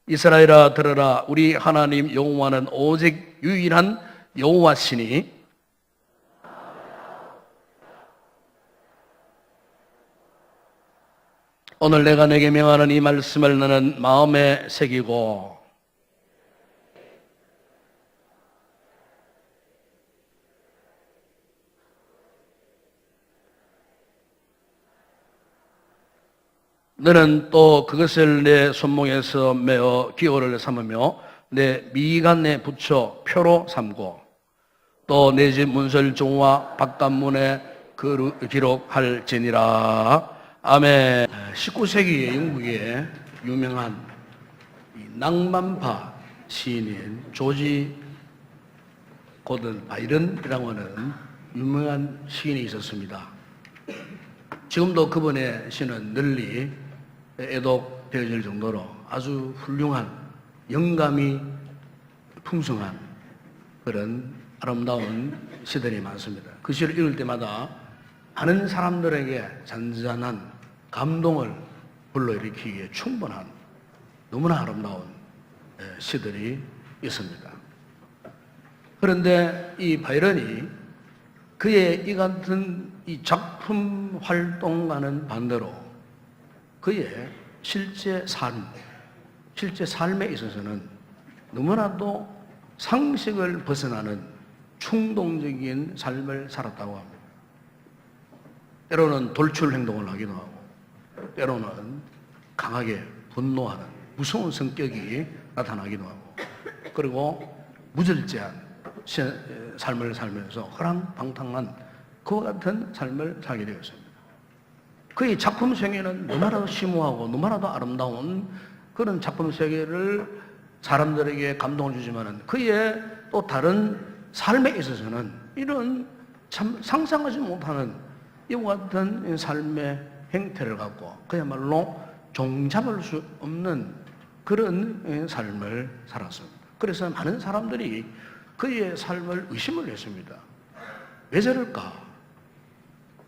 이스라엘아 들으라. 우리 하나님 여호와는 오직 유일한 여호와시니 오늘 내가 내게 명하는 이 말씀을 너는 마음에 새기고 너는 또 그것을 내 손목에서 메어 기호를 삼으며 내 미간에 붙여 표로 삼고 또 내 집 문설정과 바깥문에 기록할지니라. 아멘. 19세기 영국의 유명한 낭만파 시인인 조지 고든 바이런이라고 하는 유명한 시인이 있었습니다. 지금도 그분의 시는 널리 애독되어질 정도로 아주 훌륭한 영감이 풍성한 그런 아름다운 시들이 많습니다. 그 시를 읽을 때마다 많은 사람들에게 잔잔한 감동을 불러일으키기에 충분한 너무나 아름다운 시들이 있습니다. 그런데 이 바이런이 그의 이 같은 이 작품 활동과는 반대로 그의 실제 삶에 있어서는 너무나도 상식을 벗어나는 충동적인 삶을 살았다고 합니다. 때로는 돌출 행동을 하기도 하고, 때로는 강하게 분노하는 무서운 성격이 나타나기도 하고, 그리고 무절제한 삶을 살면서 허랑방탕한 그와 같은 삶을 살게 되었습니다. 그의 작품 세계는 너무나도 심오하고 너무나도 아름다운 그런 작품 세계를 사람들에게 감동을 주지만은 그의 또 다른 삶에 있어서는 이런 참 상상하지 못하는 이와 같은 삶의 행태를 갖고 그야말로 종잡을 수 없는 그런 삶을 살았습니다. 그래서 많은 사람들이 그의 삶을 의심을 했습니다. 왜 저럴까?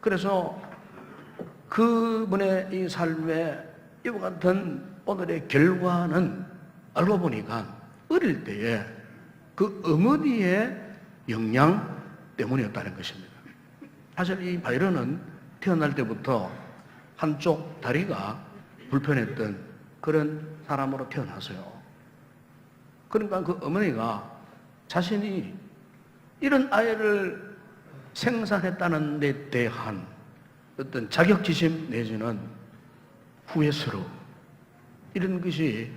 그래서 그분의 이 삶의 이와 같은 오늘의 결과는 알고 보니까 어릴 때에 그 어머니의 영향 때문이었다는 것입니다. 사실 이 바이런은 태어날 때부터 한쪽 다리가 불편했던 그런 사람으로 태어났어요. 그러니까 그 어머니가 자신이 이런 아이를 생산했다는 데 대한 어떤 자격지심 내지는 후회스러움, 이런 것이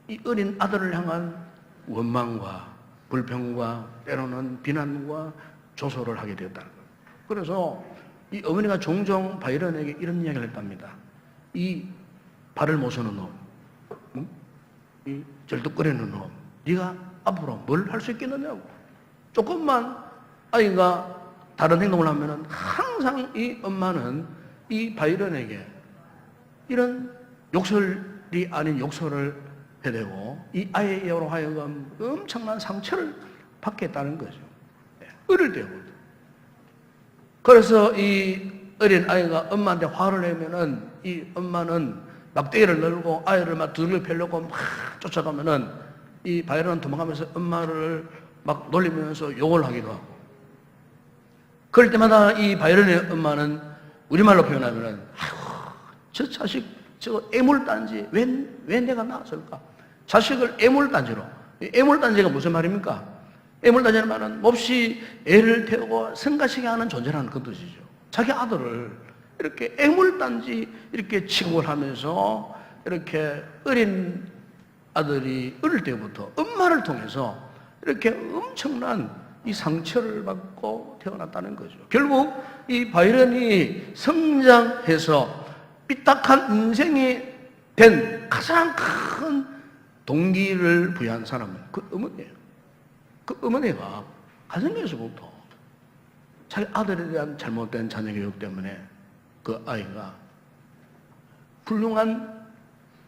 이 어린 아들을 향한 원망과 불평과 때로는 비난과 조소를 하게 되었다는 거예요. 그래서 이 어머니가 종종 바이런에게 이런 이야기를 했답니다. 이 발을 못 서는 놈, 이 절뚝거리는 놈, 네가 앞으로 뭘 할 수 있겠느냐고. 조금만 아이가 다른 행동을 하면은 항상 이 엄마는 이 바이런에게 이런 욕설이 아닌 욕설을 해대고 이 아이로 하여금 엄청난 상처를 받게 했다는 거죠. 어릴 때부터. 그래서 이 어린 아이가 엄마한테 화를 내면은 이 엄마는 막대기를 늘고 아이를 막 두들겨 패려고 막 쫓아가면은 이 바이런은 도망가면서 엄마를 막 놀리면서 욕을 하기도 하고. 그럴 때마다 이 바이런의 엄마는 우리말로 표현하면은 아이고 저 자식 저 애물단지 왜 내가 낳았을까? 자식을 애물단지로. 애물단지가 무슨 말입니까? 애물단지는 말은 몹시 애를 태우고 성가시게 하는 존재라는 그 뜻이죠. 자기 아들을 이렇게 애물단지 이렇게 취급을 하면서 이렇게 어린 아들이 어릴 때부터 엄마를 통해서 이렇게 엄청난 이 상처를 받고 태어났다는 거죠. 결국 이 바이런이 성장해서 삐딱한 인생이 된 가장 큰 동기를 부여한 사람은 그 어머니예요. 그 어머니가 가정에서부터 자기 아들에 대한 잘못된 자녀 교육 때문에 그 아이가 훌륭한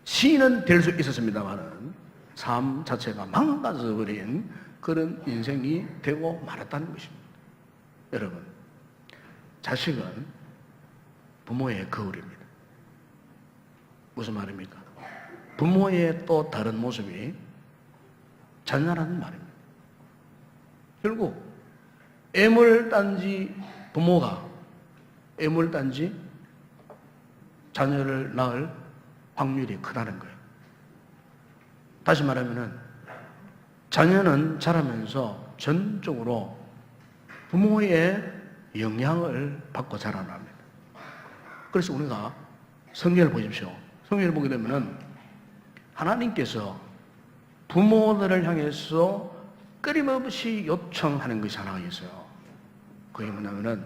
시인은 될 수 있었습니다만은 삶 자체가 망가져버린 그런 인생이 되고 말았다는 것입니다. 여러분, 자식은 부모의 거울입니다. 무슨 말입니까? 부모의 또 다른 모습이 자녀라는 말입니다. 결국 애물단지 부모가 애물단지 자녀를 낳을 확률이 크다는 거예요. 다시 말하면은 자녀는 자라면서 전적으로 부모의 영향을 받고 자라납니다. 그래서 우리가 성경을 보십시오. 성경을 보게 되면은 하나님께서 부모들을 향해서 끊임없이 요청하는 것이 하나 있어요. 그게 뭐냐면은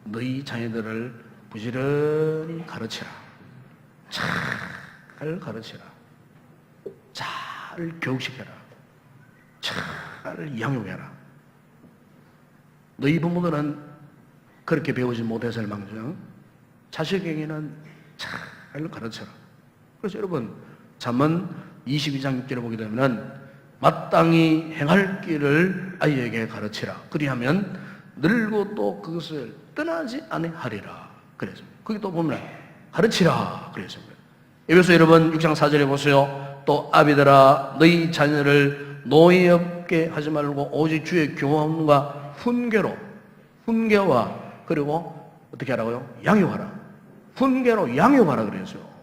너희 자녀들을 부지런히 가르치라. 잘 가르치라. 잘 교육시켜라. 잘 양육해라. 너희 부모들은 그렇게 배우지 못했을 망정 자식에게는 잘 가르쳐라. 그래서 여러분 잠언 22장 6절을 보게 되면 마땅히 행할 길을 아이에게 가르치라. 그리하면 늙어도 그것을 떠나지 아니하리라. 그래서 거기 또 보면 가르치라 그랬습니다. 에베소 여러분 6장 4절에 보세요. 또 아비들아 너희 자녀를 노예 없게 하지 말고 오직 주의 교훈과 훈계와 그리고 어떻게 하라고요? 양육하라. 훈계로 양육하라 그랬어요.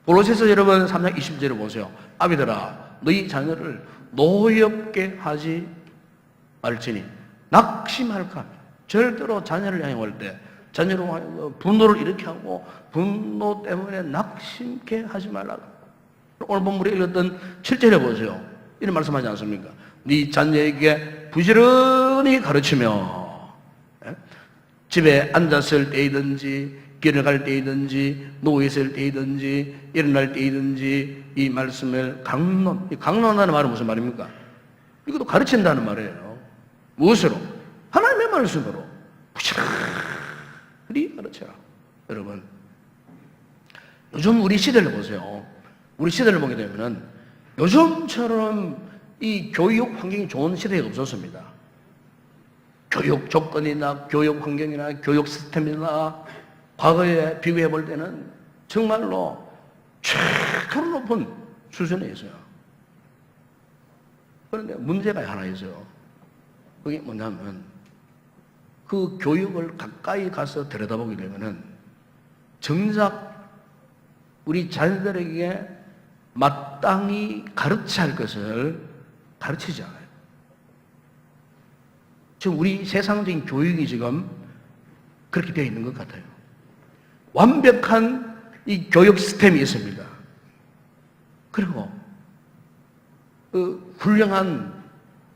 골로새서 여러분 3장 20절을 보세요. 아비들아 너희 자녀를 노예 없게 하지 말지니 낙심할까. 절대로 자녀를 양육할 때 자녀로 분노를 일으켜 하고 분노 때문에 낙심케 하지 말라. 오늘 본문에 읽었던 7절에 보세요. 이런 말씀하지 않습니까? 네 자녀에게 부지런히 가르치며 집에 앉았을 때이든지 길을 갈 때이든지 누워있을 때이든지 일어날 때이든지 이 말씀을 강론한다는 말은 무슨 말입니까? 이것도 가르친다는 말이에요. 무엇으로? 하나님의 말씀으로 부지런히 가르쳐라. 여러분 요즘 우리 시대를 보세요. 우리 시대를 보게 되면은 요즘처럼 이 교육 환경이 좋은 시대가 없었습니다. 교육 조건이나 교육 환경이나 교육 시스템이나 과거에 비교해 볼 때는 정말로 최고로 높은 수준에 있어요. 그런데 문제가 하나 있어요. 그게 뭐냐면 그 교육을 가까이 가서 들여다보게 되면은 정작 우리 자녀들에게 마땅히 가르쳐야 할 것을 가르치지 않아요. 지금 우리 세상적인 교육이 지금 그렇게 되어 있는 것 같아요. 완벽한 이 교육 시스템이 있습니다. 그리고 훌륭한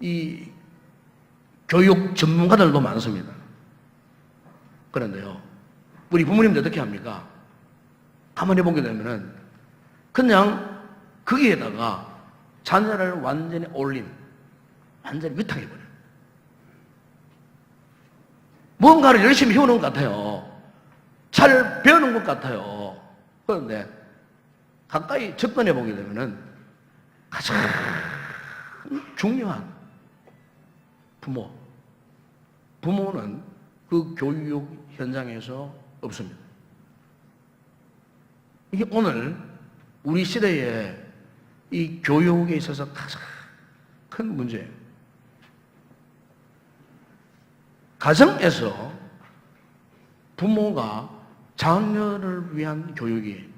이 교육 전문가들도 많습니다. 그런데요, 우리 부모님들 어떻게 합니까? 가만히 보게 되면은 그냥 거기에다가 자녀를 완전히 완전히 위탁해버려요. 뭔가를 열심히 해오는 것 같아요. 잘 배우는 것 같아요. 그런데 가까이 접근해 보게 되면은 가장 중요한 부모는 그 교육 현장에서 없습니다. 이게 오늘 우리 시대에 이 교육에 있어서 가장 큰 문제예요. 가정에서 부모가 자녀를 위한 교육이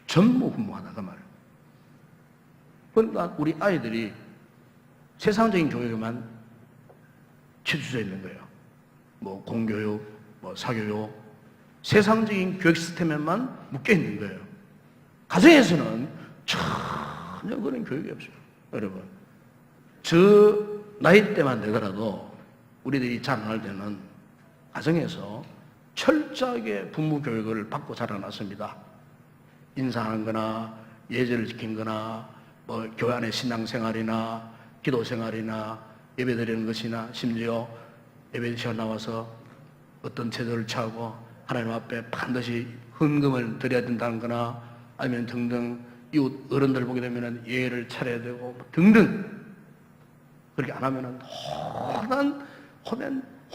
전무후무하다 그 말이에요. 그러니까 우리 아이들이 세상적인 교육에만 치주져 있는 거예요. 뭐 공교육, 뭐 사교육, 세상적인 교육 시스템에만 묶여 있는 거예요. 가정에서는 전혀 그런 교육이 없어요. 여러분, 저 나이 때만 되더라도 우리들이 자라날 때는 가정에서 철저하게 부모 교육을 받고 자라났습니다. 인사하는 거나 예절을 지킨 거나 뭐 교회 안의 신앙생활이나 기도생활이나 예배드리는 것이나 심지어 예배 시간 나와서 어떤 제도를 취하고 하나님 앞에 반드시 헌금을 드려야 된다는 거나 아니면 등등 이웃 어른들 보게 되면 예를 차려야 되고 등등 그렇게 안 하면은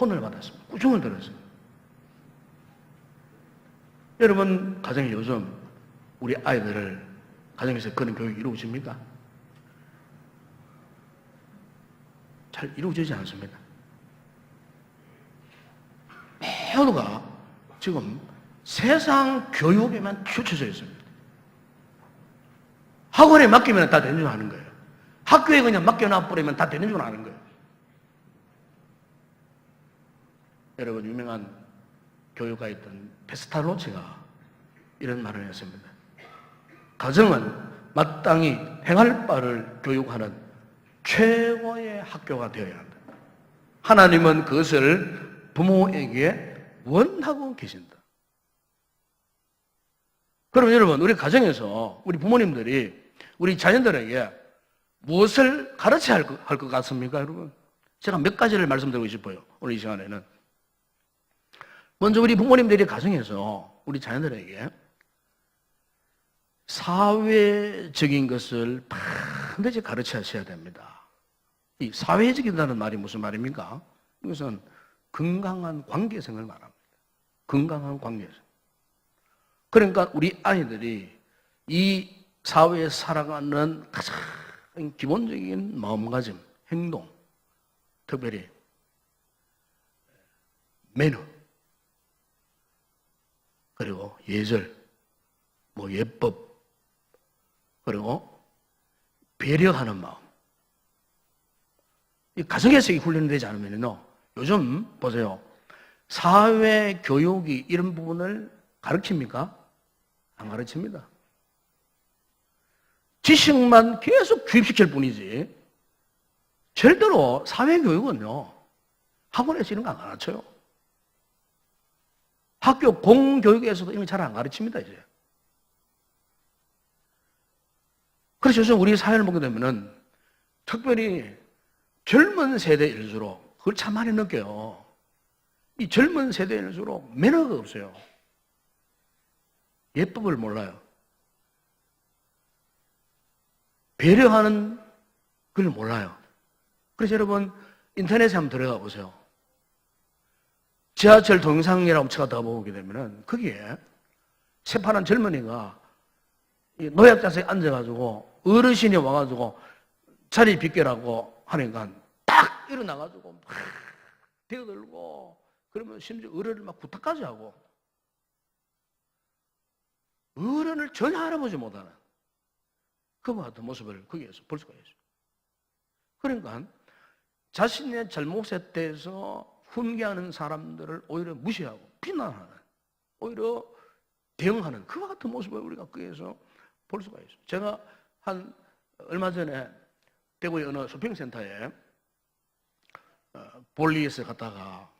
혼을 받았습니다. 꾸중을 들었어요. 여러분 가정에 요즘 우리 아이들을 가정에서 그런 교육이 이루어집니까? 잘 이루어지지 않습니다. 모두가 지금 세상 교육에만 치우쳐져 있습니다. 학원에 맡기면 다 되는 줄 아는 거예요. 학교에 그냥 맡겨놔버리면 다 되는 줄 아는 거예요. 여러분, 유명한 교육가였던 페스탈로치가 이런 말을 했습니다. 가정은 마땅히 행할 바를 교육하는 최고의 학교가 되어야 한다. 하나님은 그것을 부모에게 원하고 계신다. 그럼 여러분, 우리 가정에서 우리 부모님들이 우리 자녀들에게 무엇을 가르쳐야 할 것 같습니까, 여러분? 제가 몇 가지를 말씀드리고 싶어요, 오늘 이 시간에는. 먼저 우리 부모님들이 가정에서 우리 자녀들에게 사회적인 것을 반드시 가르쳐야 됩니다. 이 사회적이라는 말이 무슨 말입니까? 이것은 건강한 관계성을 말합니다. 건강한 관계성. 그러니까 우리 아이들이 이 사회에 살아가는 가장 기본적인 마음가짐, 행동, 특별히 매너, 그리고 예절, 예법, 그리고 배려하는 마음. 이 가정에서 훈련이 되지 않으면요, 요즘 보세요, 사회 교육이 이런 부분을 가르칩니까? 안 가르칩니다. 지식만 계속 주입시킬 뿐이지 절대로 사회 교육은요, 학원에서 이런 거 안 가르쳐요. 학교 공교육에서도 이런 거 잘 안 가르칩니다, 이제. 그래서 요즘 우리 사회를 보게 되면은 특별히 젊은 세대일수록 그걸 참 많이 느껴요. 이 젊은 세대일수록 매너가 없어요. 예법을 몰라요. 배려하는 걸 몰라요. 그래서 여러분, 인터넷에 한번 들어가 보세요. 지하철 동영상이라고 쳐다가 보게 되면은 거기에 새파란 젊은이가 노약 자세에 앉아가지고 어르신이 와가지고 자리 비켜라고 하니까 딱 일어나가지고 막 뛰어들고, 그러면 심지어 어른을 막 부탁까지 하고, 어른을 전혀 알아보지 못하는 그와 같은 모습을 거기에서 볼 수가 있어요. 그러니까 자신의 잘못에 대해서 훈계하는 사람들을 오히려 무시하고 비난하는, 오히려 대응하는 그와 같은 모습을 우리가 거기에서 볼 수가 있어요. 제가 얼마 전에 대구의 어느 쇼핑센터에 볼리에서 갔다가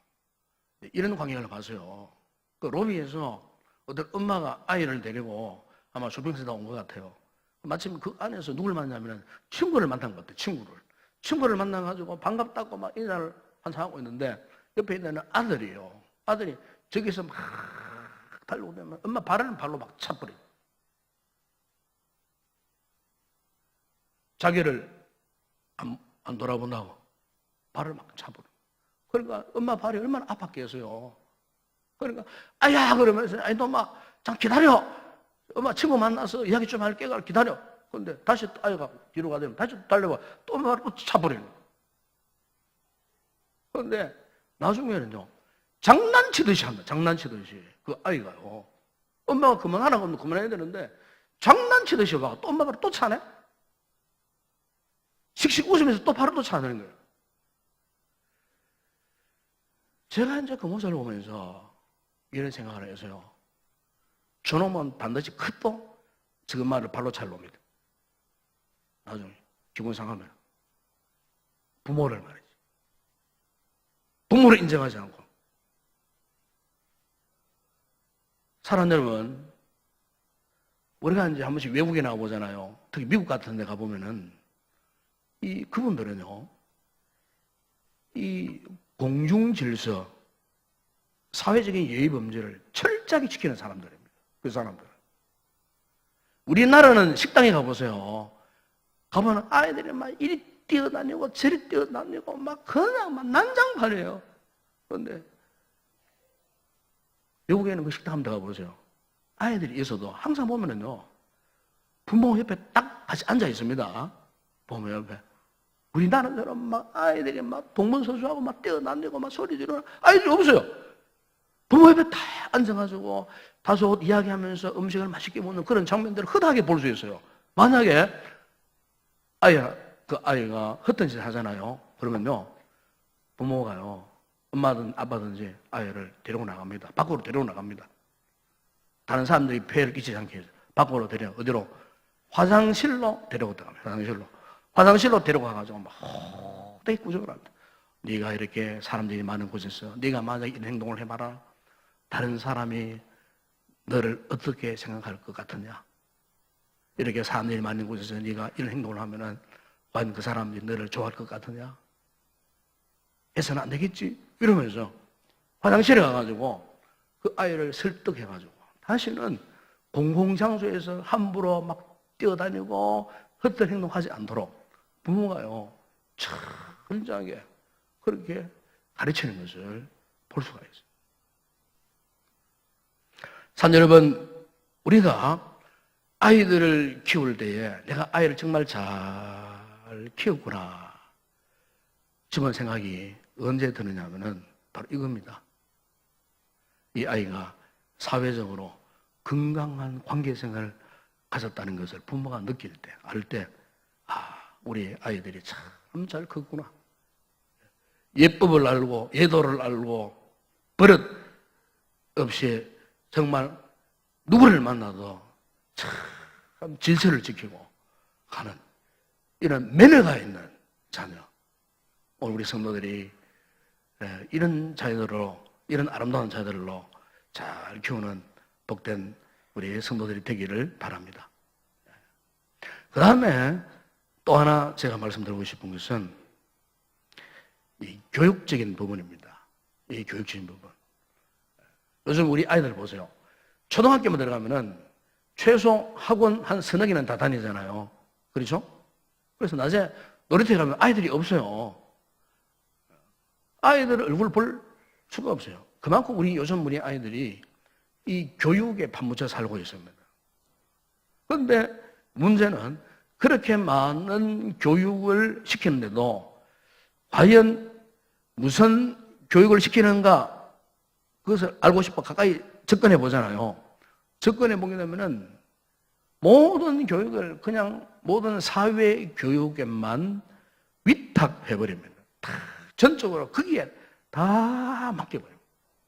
이런 광경을 봤어요. 그 로비에서 어떤 엄마가 아이를 데리고 아마 쇼핑센터 온 것 같아요. 마침 그 안에서 누굴 만나면 친구를 만난 것 같아요. 친구를 만나가지고 반갑다고 막 인사를 한참 하고 있는데 옆에 있는 아들이에요. 아들이 저기서 막 달려고 되면 엄마 발을 발로 막 차버려. 자기를 안 돌아본다고 발을 막 차버려. 그러니까 엄마 발이 얼마나 아팠겠어요. 그러니까 아야 그러면서 아니 너 엄마 잠깐 기다려. 엄마 친구 만나서 이야기 좀 할게. 기다려. 그런데 다시 아이가 뒤로 가더니 다시 달려와 또 엄마 발을 차버리는 거예요. 그런데 나중에는요, 장난치듯이 합니다. 장난치듯이. 그 아이가요. 엄마가 그만하라고 하면 그만해야 되는데 장난치듯이 와가 또 엄마 발을 또 차네? 씩씩 웃으면서 또 발을 또 차는 거예요. 제가 이제 그 모습을 보면서 이런 생각을 해서요. 저놈은 반드시 크도 지금 말을 발로 찰 놈이다. 나중에 기분 상하면 부모를 말이지. 부모를 인정하지 않고. 사람 여러분, 우리가 이제 한 번씩 외국에 나가보잖아요. 특히 미국 같은 데 가보면은 그분들은요, 이 공중질서, 사회적인 예의 범죄를 철저하게 지키는 사람들입니다. 그 사람들은. 우리나라는 식당에 가보세요. 가보면 아이들이 막 이리 뛰어다니고 저리 뛰어다니고 막 그냥 막 난장판이에요. 그런데 외국에는 그 식당 한번 가보세요. 아이들이 있어도 항상 보면은요, 부모 옆에 딱 같이 앉아 있습니다. 부모 옆에. 우리 나름대로 막 아이들이 막 동문서주하고 막 뛰어다니고 막 소리 지르고 아이들이 없어요. 부모 옆에 다 앉아가지고 다소 이야기하면서 음식을 맛있게 먹는 그런 장면들을 흔하게 볼 수 있어요. 만약에 그 아이가 헛된 짓을 하잖아요. 그러면요, 부모가요, 엄마든 아빠든지 아이를 데리고 나갑니다. 밖으로 데리고 나갑니다. 다른 사람들이 폐해를 끼치지 않게 해서 밖으로 어디로? 화장실로 데리고 들어갑니다. 화장실로 데려가가지고 막 되게 구정을 합니다. 네가 이렇게 사람들이 많은 곳에서 네가 만약 이런 행동을 해봐라. 다른 사람이 너를 어떻게 생각할 것 같으냐? 이렇게 사람들이 많은 곳에서 네가 이런 행동을 하면은 과연 그 사람들이 너를 좋아할 것 같으냐? 해서는 안 되겠지? 이러면서 화장실에 가가지고 그 아이를 설득해가지고 다시는 공공장소에서 함부로 막 뛰어다니고 헛된 행동하지 않도록 부모가요, 철저하게 그렇게 가르치는 것을 볼 수가 있어요. 산 여러분, 우리가 아이들을 키울 때에 내가 아이를 정말 잘 키웠구나 싶은 생각이 언제 드느냐 하면은 바로 이겁니다. 이 아이가 사회적으로 건강한 관계생활을 가졌다는 것을 부모가 느낄 때, 알 때, 우리 아이들이 참 잘 컸구나. 예법을 알고, 예도를 알고, 버릇 없이 정말 누구를 만나도 참 질서를 지키고 하는 이런 매너가 있는 자녀. 오늘 우리 성도들이 이런 자녀들로, 이런 아름다운 자녀들로 잘 키우는 복된 우리 성도들이 되기를 바랍니다. 그 다음에 또 하나 제가 말씀드리고 싶은 것은 이 교육적인 부분입니다. 이 교육적인 부분. 요즘 우리 아이들 보세요. 초등학교만 들어가면은 최소 학원 한 서너 개는 다 다니잖아요. 그렇죠? 그래서 낮에 놀이터에 가면 아이들이 없어요. 아이들 얼굴 볼 수가 없어요. 그만큼 요즘 우리 아이들이 이 교육에 파묻혀 살고 있습니다. 그런데 문제는 그렇게 많은 교육을 시키는데도 과연 무슨 교육을 시키는가 그것을 알고 싶어 가까이 접근해 보잖아요. 접근해 보게 되면은 모든 교육을 그냥 모든 사회 교육에만 위탁해 버립니다. 다 전적으로 거기에 다 맡겨버려요.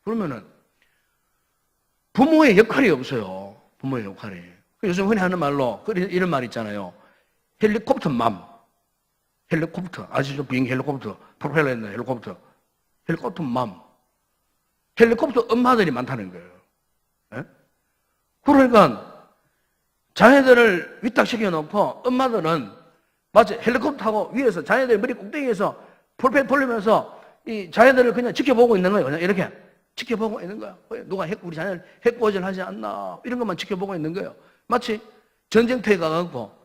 그러면은 부모의 역할이 없어요. 부모의 역할이. 요즘 흔히 하는 말로 이런 말 있잖아요. 헬리콥터 맘. 헬리콥터. 아시죠? 비행기 헬리콥터. 프로펠러 있는 헬리콥터. 헬리콥터 맘. 헬리콥터 엄마들이 많다는 거예요. 네? 그러니까 자녀들을 위탁시켜 놓고 엄마들은 마치 헬리콥터 타고 위에서 자녀들 머리 꼭대기에서 프로펠러 돌리면서 이 자녀들을 그냥 지켜보고 있는 거예요. 그냥 이렇게 지켜보고 있는 거야. 누가 우리 자녀를 핵고질 하지 않나 이런 것만 지켜보고 있는 거예요. 마치 전쟁터에 가갖고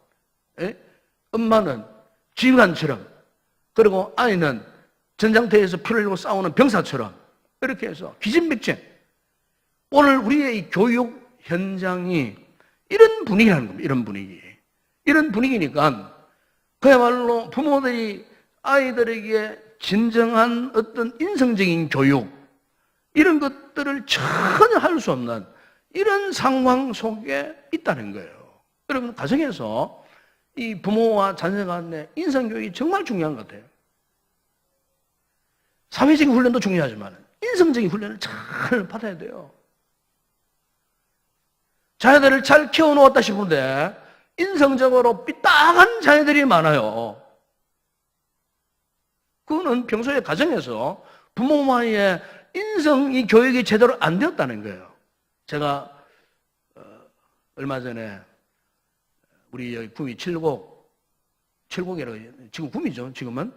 엄마는 지휘관처럼 그리고 아이는 전장터에서 피를 흘리고 싸우는 병사처럼 이렇게 해서 기진맥진. 오늘 우리의 이 교육 현장이 이런 분위기라는 겁니다. 이런 분위기. 이런 분위기니까 그야말로 부모들이 아이들에게 진정한 어떤 인성적인 교육 이런 것들을 전혀 할 수 없는 이런 상황 속에 있다는 거예요. 여러분 가정에서 이 부모와 자녀 간의 인성교육이 정말 중요한 것 같아요. 사회적인 훈련도 중요하지만 인성적인 훈련을 잘 받아야 돼요. 자녀들을 잘 키워놓았다 싶은데 인성적으로 삐딱한 자녀들이 많아요. 그거는 평소에 가정에서 부모와의 인성이 교육이 제대로 안 되었다는 거예요. 제가 얼마 전에 우리 여기 구미 칠곡이라고 지금 구미죠. 지금은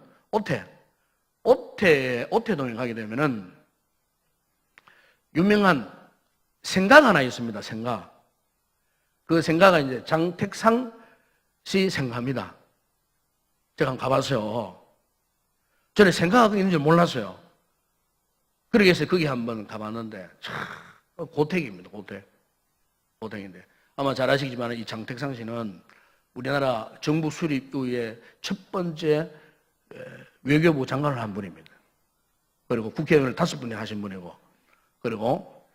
오태동에 가게 되면은 유명한 생가가 하나 있습니다. 생가. 그 생가가 이제 장택상 씨 생가입니다. 제가 한번 가봤어요. 저는 생가가 있는 줄 몰랐어요. 그러기 위해서 거기 한번 가봤는데 고택입니다. 고택인데 아마 잘 아시겠지만 이 장택상 씨는 우리나라 정부 수립 이후에 첫 번째 외교부 장관을 한 분입니다. 그리고 국회의원을 5분이 하신 분이고, 그리고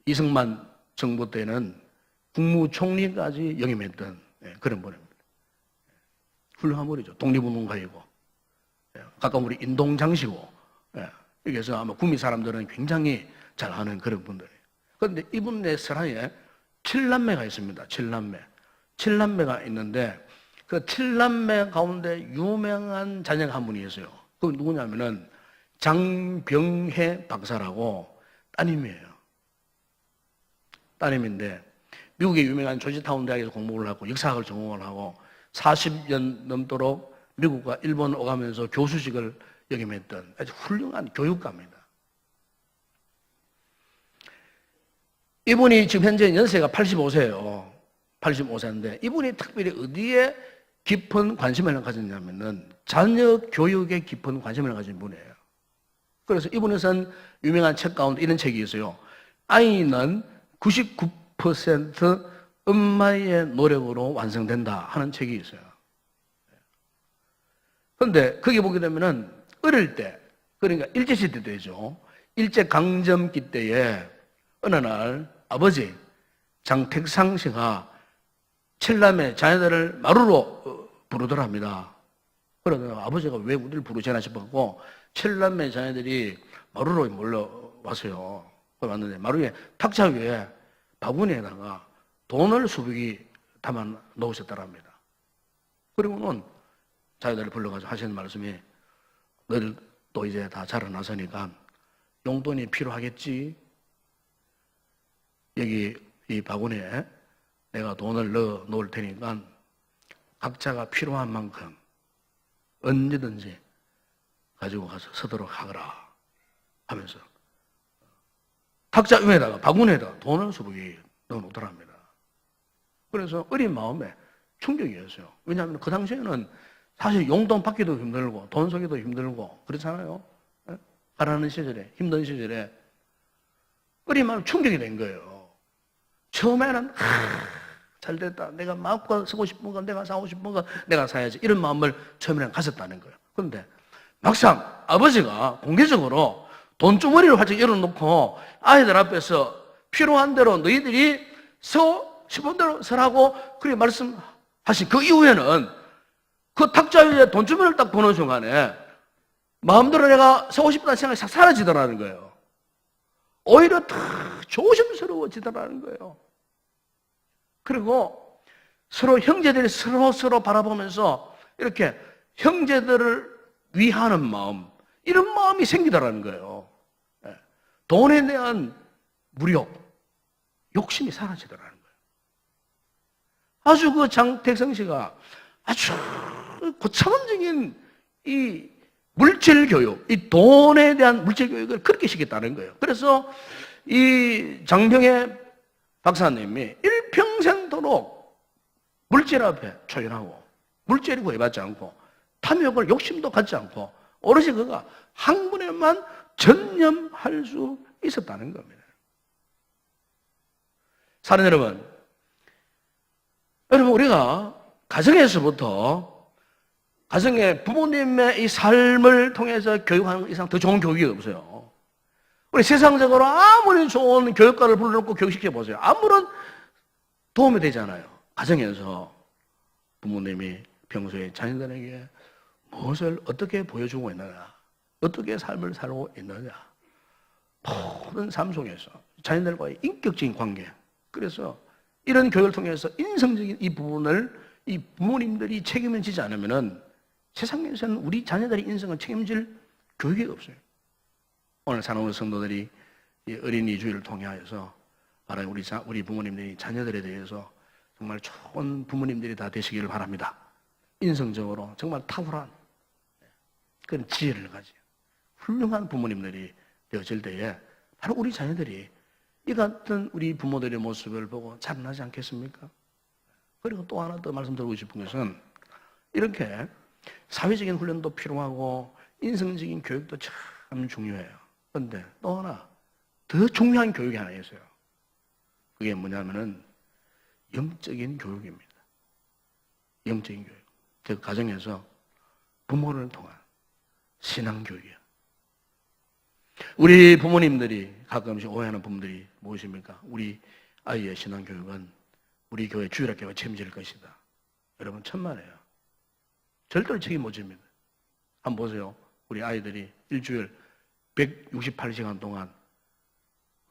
이승만 정부 때는 국무총리까지 역임했던 그런 분입니다. 훌륭한 분이죠. 독립운동가이고, 가까운 우리 인동장시고, 이렇게 해서 아마 구미 사람들은 굉장히 잘 아는 그런 분들이에요. 그런데 이분의 설화에 7남매가 있습니다. 7남매. 7남매가 있는데 그 7남매 가운데 유명한 자녀가 한 분이 있어요. 그 누구냐면은 장병혜 박사라고 따님이에요. 따님인데 미국의 유명한 조지타운 대학에서 공부를 하고 역사학을 전공을 하고 40년 넘도록 미국과 일본을 오가면서 교수직을 역임했던 아주 훌륭한 교육가입니다. 이분이 지금 현재 연세가 85세예요. 85세인데 이분이 특별히 어디에 깊은 관심을 가졌냐면은 자녀 교육에 깊은 관심을 가진 분이에요. 그래서 이분은 쓴 유명한 책 가운데 이런 책이 있어요. 아이는 99% 엄마의 노력으로 완성된다 하는 책이 있어요. 그런데 거기 보게 되면은 어릴 때, 그러니까 일제시대 때죠. 일제강점기 때에 어느 날 아버지 장택상 씨가 7남의 자녀들을 마루로 부르더랍니다. 그러면 아버지가 왜 우리를 부르시나 싶었고 7남의 자녀들이 마루로 몰려왔어요. 왔는데 마루에 탁자 위에 바구니에다가 돈을 수북이 담아 놓으셨더랍니다. 그리고는 자녀들을 불러가지고 하시는 말씀이 너희들 또 이제 다 자라나서니까 용돈이 필요하겠지? 여기 이 바구니에 내가 돈을 넣어 놓을 테니까 각자가 필요한 만큼 언제든지 가지고 가서 쓰도록 하거라 하면서 탁자 위에다가 바구니에다가 돈을 수북이 넣어 놓더랍니다. 그래서 어린 마음에 충격이었어요. 왜냐하면 그 당시에는 사실 용돈 받기도 힘들고 돈 쓰기도 힘들고 그렇잖아요. 가라는 시절에, 힘든 시절에 어린 마음에 충격이 된 거예요. 처음에는 잘 됐다. 내가 마음껏 쓰고 싶은 건 내가 사고 싶은 건 내가 사야지. 이런 마음을 처음에는 가졌다는 거예요. 그런데 막상 아버지가 공개적으로 돈주머니를 활짝 열어놓고 아이들 앞에서 필요한 대로 너희들이 서 싶은 대로 서라고 그렇게 말씀하신 그 이후에는 그 탁자 위에 돈주머니를 딱 보는 순간에 마음대로 내가 서고 싶다는 생각이 싹 사라지더라는 거예요. 오히려 더 조심스러워지더라는 거예요. 그리고 서로 형제들이 서로 바라보면서 이렇게 형제들을 위하는 마음, 이런 마음이 생기더라는 거예요. 돈에 대한 무력, 욕심이 사라지더라는 거예요. 아주 그 장택상 씨가 아주 고차원적인 이 물질 교육, 이 돈에 대한 물질 교육을 그렇게 시켰다는 거예요. 그래서 이 장병혜 박사님이 일평생도록 물질 앞에 초연하고 물질이 구애받지 않고 탐욕을 욕심도 갖지 않고 오롯이 그가 학문에만 전념할 수 있었다는 겁니다. 사랑 여러분, 우리가 가정에서부터 가정의 부모님의 이 삶을 통해서 교육하는 이상 더 좋은 교육이 없어요. 우리 세상적으로 아무리 좋은 교육과를 불러놓고 교육시켜 보세요. 아무런 도움이 되지 않아요. 가정에서 부모님이 평소에 자녀들에게 무엇을 어떻게 보여주고 있느냐, 어떻게 삶을 살고 있느냐, 모든 삶 속에서 자녀들과의 인격적인 관계, 그래서 이런 교육을 통해서 인성적인 이 부분을 이 부모님들이 책임을 지지 않으면은 세상에서는 우리 자녀들의 인생을 책임질 교육이 없어요. 오늘 사랑하는 성도들이 어린이 주일을 통해서 우리 부모님들이 자녀들에 대해서 정말 좋은 부모님들이 다 되시기를 바랍니다. 인성적으로 정말 탁월한 그런 지혜를 가진 훌륭한 부모님들이 되어질 때에 바로 우리 자녀들이 이 같은 우리 부모들의 모습을 보고 자라나지 않겠습니까? 그리고 또 하나 더 말씀드리고 싶은 것은 이렇게 사회적인 훈련도 필요하고 인성적인 교육도 참 중요해요. 그런데 또 하나 더 중요한 교육이 하나 있어요. 그게 뭐냐면은 영적인 교육입니다. 영적인 교육. 그 가정에서 부모를 통한 신앙교육이야. 우리 부모님들이 가끔씩 오해하는 부모들이 무엇입니까? 우리 아이의 신앙교육은 우리 교회 주일학교가 책임질 것이다. 여러분 천만에요. 절대로 책임 못 집니다. 한번 보세요. 우리 아이들이 일주일 168시간 동안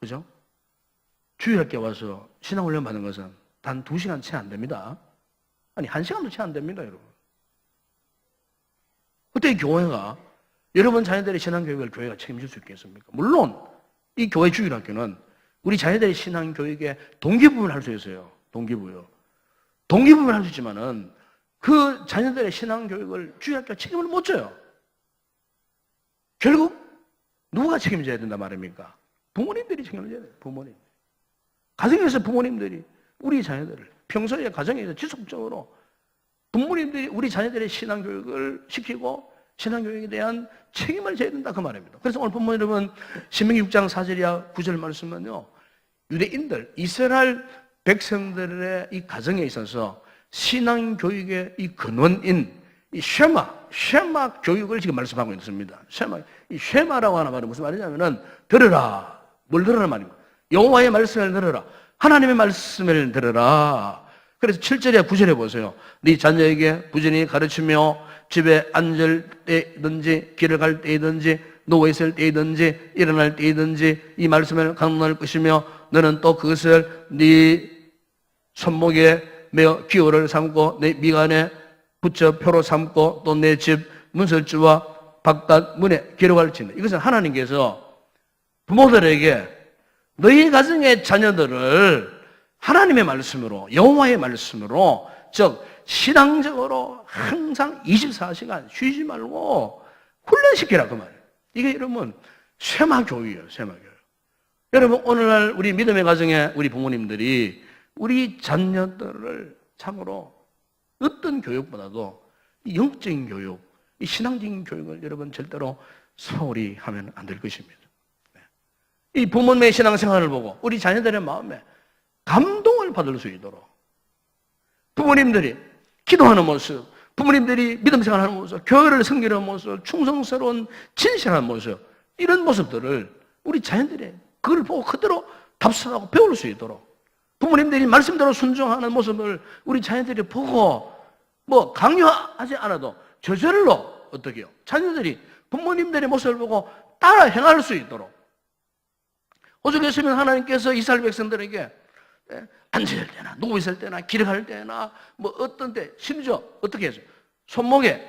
그죠? 주일학교 와서 신앙훈련 받는 것은 단 2시간 채 안 됩니다. 아니 1시간도 채 안 됩니다, 여러분. 그때 교회가 여러분 자녀들의 신앙교육을 교회가 책임질 수 있겠습니까? 물론 이 교회 주일학교는 우리 자녀들의 신앙교육에 동기부여를 할 수 있어요. 동기부여를 할 수 있지만은 그 자녀들의 신앙교육을 주일학교가 책임을 못 져요. 결국 누가 책임져야 된단 말입니까? 부모님들이 책임져야 돼요. 부모님. 가정에서 부모님들이 우리 자녀들을 평소에 가정에서 지속적으로 부모님들이 우리 자녀들의 신앙교육을 시키고 신앙교육에 대한 책임을 져야 된다 그 말입니다. 그래서 오늘 본문 여러분 신명기 6장 4절이야 9절 말씀은요. 유대인들 이스라엘 백성들의 이 가정에 있어서 신앙교육의 이 근원인 이 쉐마 교육을 지금 말씀하고 있습니다. 이 쉐마라고 하는 말은 무슨 말이냐면은 들으라. 뭘 들으라 말입니다. 여호와의 말씀을 들으라. 하나님의 말씀을 들으라. 그래서 7절에 9절에 보세요. 네 자녀에게 부지런히 가르치며 집에 앉을 때든지 길을 갈 때든지 누워있을 때든지 일어날 때든지 이 말씀을 강론할 것이며 너는 또 그것을 네 손목에 메어 기호를 삼고 내 미간에 붙여 표로 삼고 또 내 집 문설주와 바깥 문에 기록할지니 이것은 하나님께서 부모들에게 너희 가정의 자녀들을 하나님의 말씀으로 여호와의 말씀으로 즉 신앙적으로 항상 24시간 쉬지 말고 훈련시키라 그 말이에요. 이게 여러분 쉐마교육이에요. 쉐마교육. 여러분 오늘날 우리 믿음의 가정에 우리 부모님들이 우리 자녀들을 참으로 어떤 교육보다도 영적인 교육, 이 신앙적인 교육을 여러분 절대로 소홀히 하면 안 될 것입니다. 이 부모님의 신앙생활을 보고 우리 자녀들의 마음에 감동을 받을 수 있도록 부모님들이 기도하는 모습, 부모님들이 믿음 생활하는 모습, 교회를 섬기는 모습, 충성스러운 진실한 모습 이런 모습들을 우리 자녀들이 그걸 보고 그대로 답습하고 배울 수 있도록 부모님들이 말씀대로 순종하는 모습을 우리 자녀들이 보고 뭐 강요하지 않아도 저절로 어떻게 해요? 자녀들이 부모님들의 모습을 보고 따라 행할 수 있도록 오죽했으면 하나님께서 이스라엘 백성들에게 앉을 때나 누워있을 때나 길을 갈 때나 뭐 어떤 때 심지어 어떻게 해서 손목에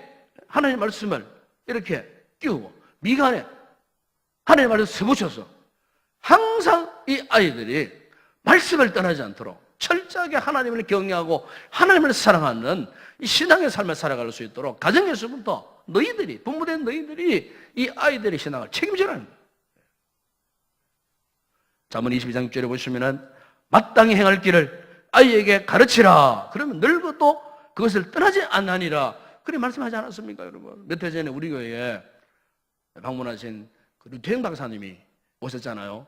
하나님의 말씀을 이렇게 끼우고 미간에 하나님의 말씀을 써붙여서 항상 이 아이들이 말씀을 떠나지 않도록 철저하게 하나님을 경외하고 하나님을 사랑하는 이 신앙의 삶을 살아갈 수 있도록 가정에서부터 너희들이 부모된 너희들이 이 아이들의 신앙을 책임지라는 거예요. 잠언 22장 6절에 보시면은 마땅히 행할 길을 아이에게 가르치라. 그러면 늙어도 그것을 떠나지 않으니라. 그렇게 말씀하지 않았습니까, 여러분? 몇 해 전에 우리 교회에 방문하신 그 류태영 박사님이 오셨잖아요.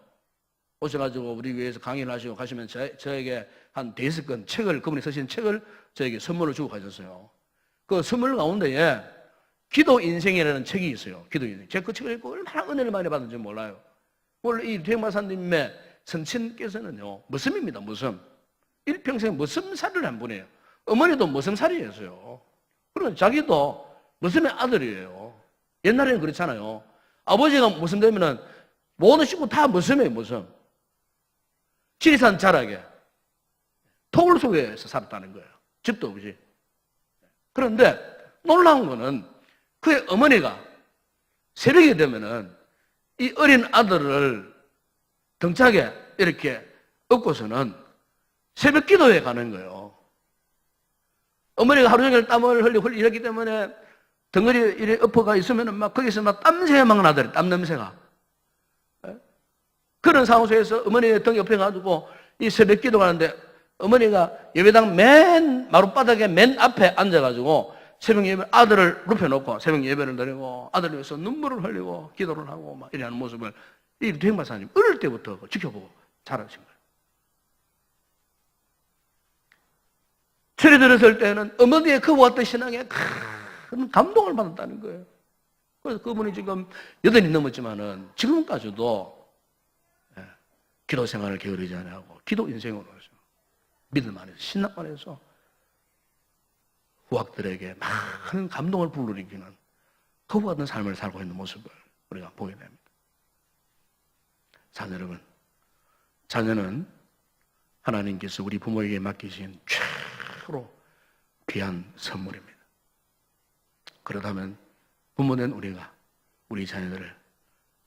오셔가지고 우리 교회에서 강의를 하시고 가시면 저에게 한 5권 책을, 그분이 쓰신 책을 저에게 선물을 주고 가셨어요. 그 선물 가운데에 기도 인생이라는 책이 있어요. 기도 인생. 제가 그 책을 읽고 얼마나 은혜를 많이 받은지 몰라요. 원래 이 류태영 박사님의 선친께서는요, 머슴입니다, 머슴. 일평생 머슴살이를 한 분이에요. 어머니도 머슴살이였어요. 그러면 자기도 머슴의 아들이에요. 옛날에는 그렇잖아요. 아버지가 머슴 되면은 모든 식구 다 머슴이에요, 머슴. 지리산 자락에 토굴 속에서 살았다는 거예요. 집도 없이. 그런데 놀라운 거는 그의 어머니가 새벽이 되면은 이 어린 아들을 등짝에 이렇게 업고서는 새벽 기도에 가는 거예요. 어머니가 하루 종일 땀을 흘리고 이랬기 때문에 덩어리 이래 엎어가 있으면은 막 거기서 막 땀새가 막 나더래, 땀 냄새가. 그런 상황 속에서 어머니의 등 옆에 가지고 이 새벽 기도 가는데 어머니가 예배당 맨 마룻바닥에 맨 앞에 앉아가지고 새벽 예배 아들을 눕혀놓고 새벽 예배를 드리고 아들을 위해서 눈물을 흘리고 기도를 하고 막 이러는 모습을 이 류태영 박사님 어릴 때부터 지켜보고 자라신 거예요. 철이 들었을 때는 어머니의 그 왔던 신앙에 큰 감동을 받았다는 거예요. 그래서 그분이 지금 8이 넘었지만은 지금까지도 기도 생활을 게으르지 않고 기도 인생으로 해서 믿음 안에서 신앙 안에서 후학들에게 많은 감동을 불러일으키는 그와 같은 삶을 살고 있는 모습을 우리가 보게 됩니다. 자녀 여러분, 자녀는 하나님께서 우리 부모에게 맡기신 최고로 귀한 선물입니다. 그렇다면 부모는 우리가 우리 자녀들을,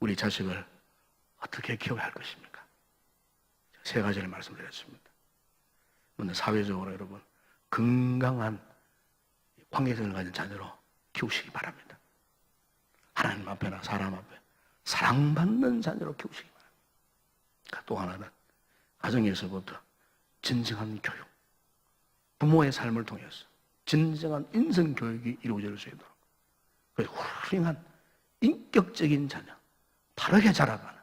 우리 자식을 어떻게 키워야 할 것입니까? 3가지를 말씀드렸습니다. 먼저 사회적으로 여러분 건강한 관계성을 가진 자녀로 키우시기 바랍니다. 하나님 앞에나 사람 앞에 사랑받는 자녀로 키우시기 바랍니다. 또 하나는 가정에서부터 진정한 교육, 부모의 삶을 통해서 진정한 인성교육이 이루어질 수 있도록 그래서 훌륭한 인격적인 자녀, 바르게 자라가는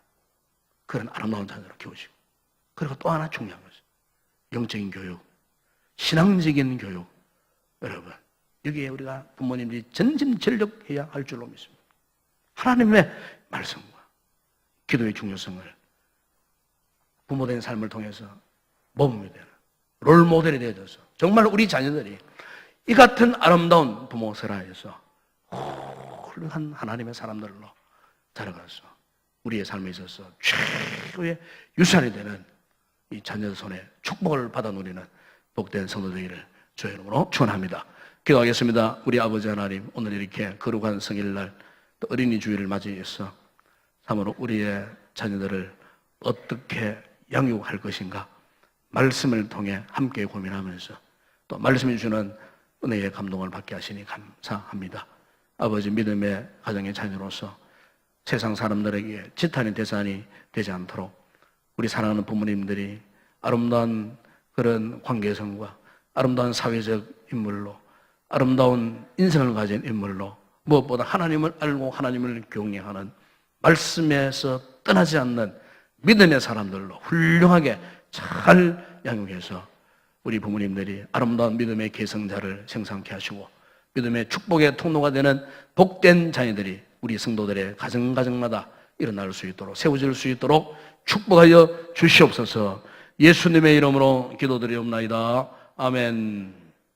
그런 아름다운 자녀로 키우시고, 그리고 또 하나 중요한 것은 영적인 교육, 신앙적인 교육. 여러분, 여기에 우리가 부모님들이 전심전력해야 할 줄로 믿습니다. 하나님의 말씀과 기도의 중요성을 부모된 삶을 통해서 몸이 되는 롤모델이 되어져서 정말 우리 자녀들이 이 같은 아름다운 부모 세라에서 훌륭한 하나님의 사람들로 자라가서 우리의 삶에 있어서 최고의 유산이 되는 이 자녀 손에 축복을 받아 누리는 복된 성도 되기를 주의 이름으로 축원합니다. 기도하겠습니다. 우리 아버지 하나님, 오늘 이렇게 거룩한 성일날 또 어린이 주일을 맞이해서 참으로 우리의 자녀들을 어떻게 양육할 것인가 말씀을 통해 함께 고민하면서 또 말씀해 주시는 은혜의 감동을 받게 하시니 감사합니다. 아버지, 믿음의 가정의 자녀로서 세상 사람들에게 지탄의 대상이 되지 않도록 우리 사랑하는 부모님들이 아름다운 그런 관계성과 아름다운 사회적 인물로 아름다운 인생을 가진 인물로 무엇보다 하나님을 알고 하나님을 경외하는 말씀에서 떠나지 않는 믿음의 사람들로 훌륭하게 잘 양육해서 우리 부모님들이 아름다운 믿음의 계승자를 생성케 하시고 믿음의 축복의 통로가 되는 복된 자녀들이 우리 성도들의 가정마다 일어날 수 있도록 세워질 수 있도록 축복하여 주시옵소서. 예수님의 이름으로 기도드리옵나이다. 아멘.